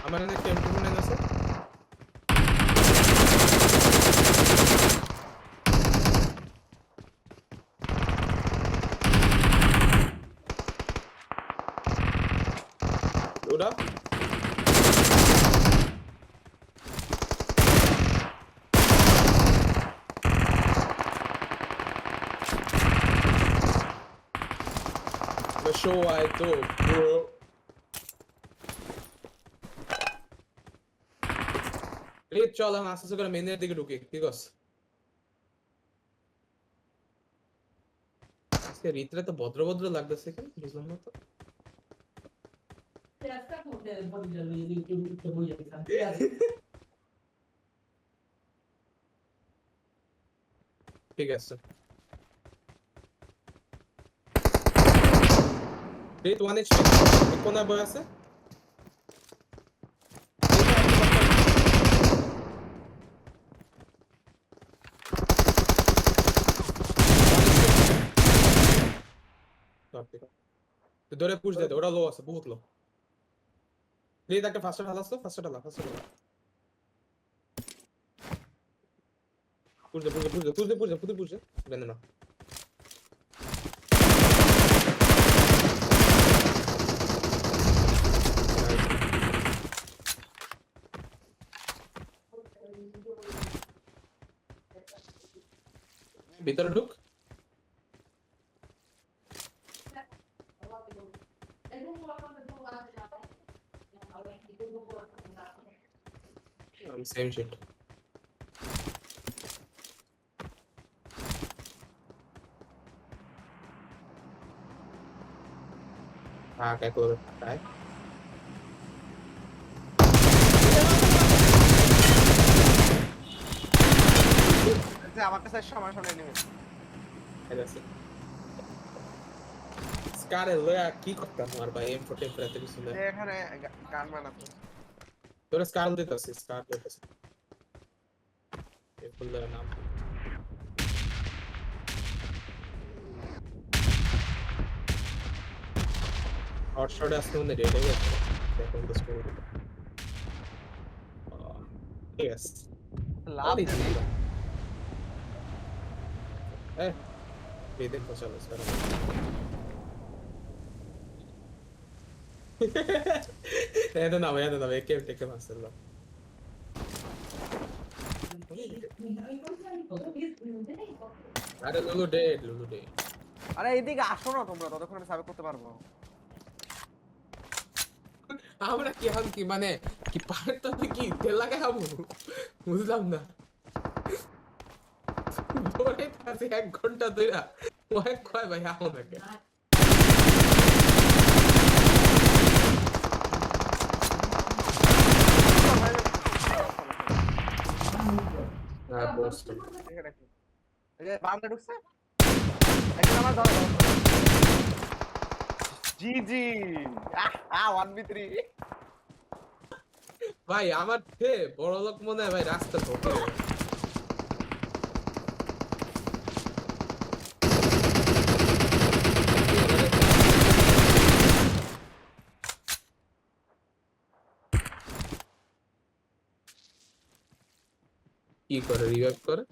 আমার এখানে একটা M249 আছে। ওটা show I do, bro. এই চল আমি আস্তে আস্তে করে মেনের দিকে ঢুকি, ঠিক আছে? আজকে রিতরে তো ভদ্র ভদ্র লাগতেছে, কেন বুঝলাম না তো। ঠিক আছে, রিত 1 HP কোন বয় আছে? ধরে পুশ দে, ওরা লো আছে, বহুত লো। রিত একটা ফাস্টার হালাস তো, ফাস্টার হালা। পুশ দে দেন না। ভিতরে ঢুক। Same sheet. হ্যাঁ কে করবে তাই? আমার কাছে সময় সামনে নেবে ঠিক আছে, স্কারে লয়া কি করতাম আর ভাই M14 ফেরাতে কিছু না। এখানে গান বানাতো তোরা স্কার দিতেছিস, স্কার দিতেছিস এই ফুলের নাম। হট শট আসতে মনে রেডি হয়ে গেছে এখন তো স্কোর। ঠিক আছে, লাভ অনেক দেবে দিন eh vedi cosa lo spero. Non avevo che masterlo. আরে লুলু ডেড। আরে এদিকে আসো না তোমরা ততক্ষণ আমি সার্ভ করতে পারবো আমরা কি এখন কি মানে কি পারতো কি তেল লাগাই খাবো, বুঝলাম না। ধরে আছে 1 ঘন্টা ধরে কয়েক কয় ভাই আমাকে হ্যাঁ পোস্ট এই যে বামটা ঢুকছে একদম আমার ধর জি জি 1v3 ভাই আমার হে বড় লোক মনে হয় ভাই রাস্তা ঢোকে কি করে রিভাইভ করে।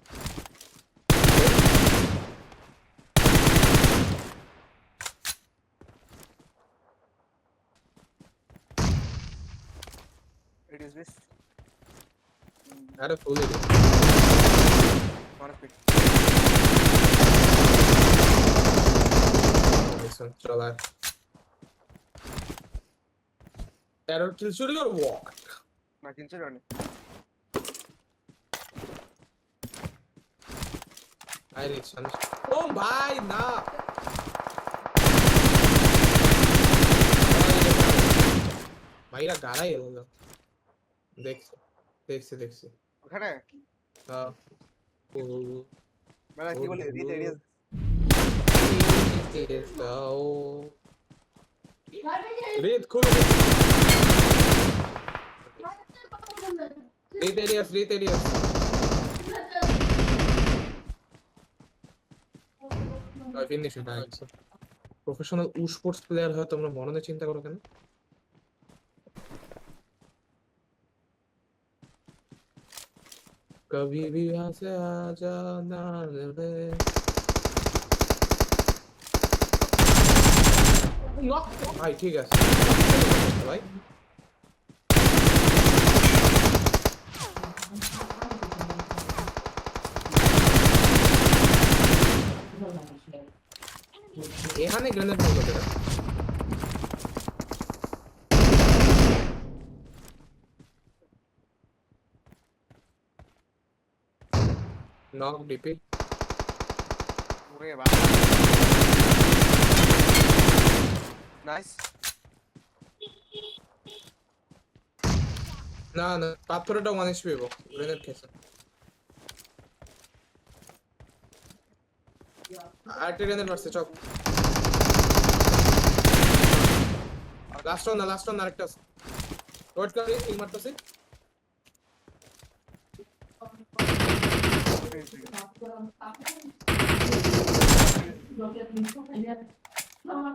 reduce this আরে ফুলে দে one speed listen চল আর error kill should your walk না কিনছে জানি I reach ও ভাই না ভাইরা গাড়াই এলো দেখছি ওখানে হ্যাঁ মানে কি বলি রিড এরিয়াস রিদ খুব রিদ এরিয়াস ফিনিশ এটা প্রফেশনাল স্পোর্টস প্লেয়ার হয় তোমরা মনে চিন্তা করো কেন कभी भी यहाँ से आ जाना रे নক ভাই ঠিক আছে ভাই এখানে গ্রেনেড মারলো কেন নক ডিপি ওরে বাবা নাইস না না পাথরটা 1 HP হইব গ্রেনেড খেছে আরেকটা গ্রেনেড মারছে চক লাস্ট ওয়ান আরেকটা আছে ওয়েট করে এই মারতেছে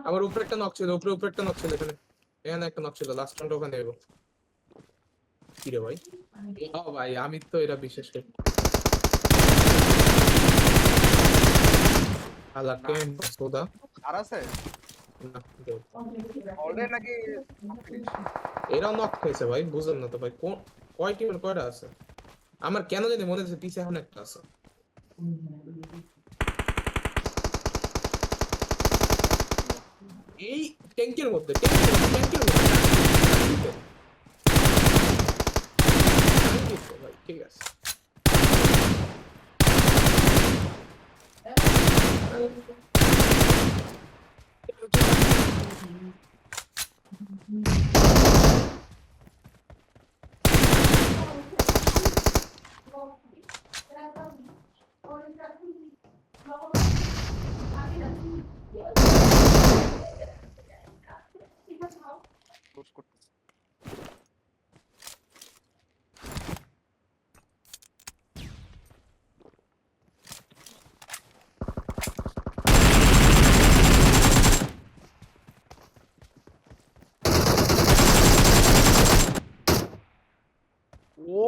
আমার উপরে একটা নক ছিল উপরে একটা নক ছিল এখানে এখানে একটা নক ছিল লাস্ট রাউন্ড ওখানে নেব কি রে ভাই ও ভাই আমি তো এটা বিশেষ করি আল্লাহ কেন সোদা আর আছে না দেও অলরেডি নাকি এরা নক খাইছে ভাই বুঝলাম না তো ভাই কোন কয় টিমের কয়টা আছে আমার কেন জানি মনে হচ্ছে পিছে এখন একটা আছে এই ট্যাঙ্কের মধ্যে ভাই ঠিক আছে পোস্ট করতেছে ও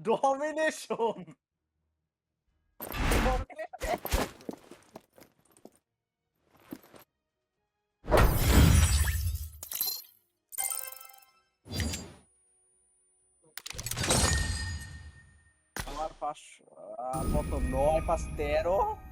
ডমিনেশন আমার 5 কত 9 5 13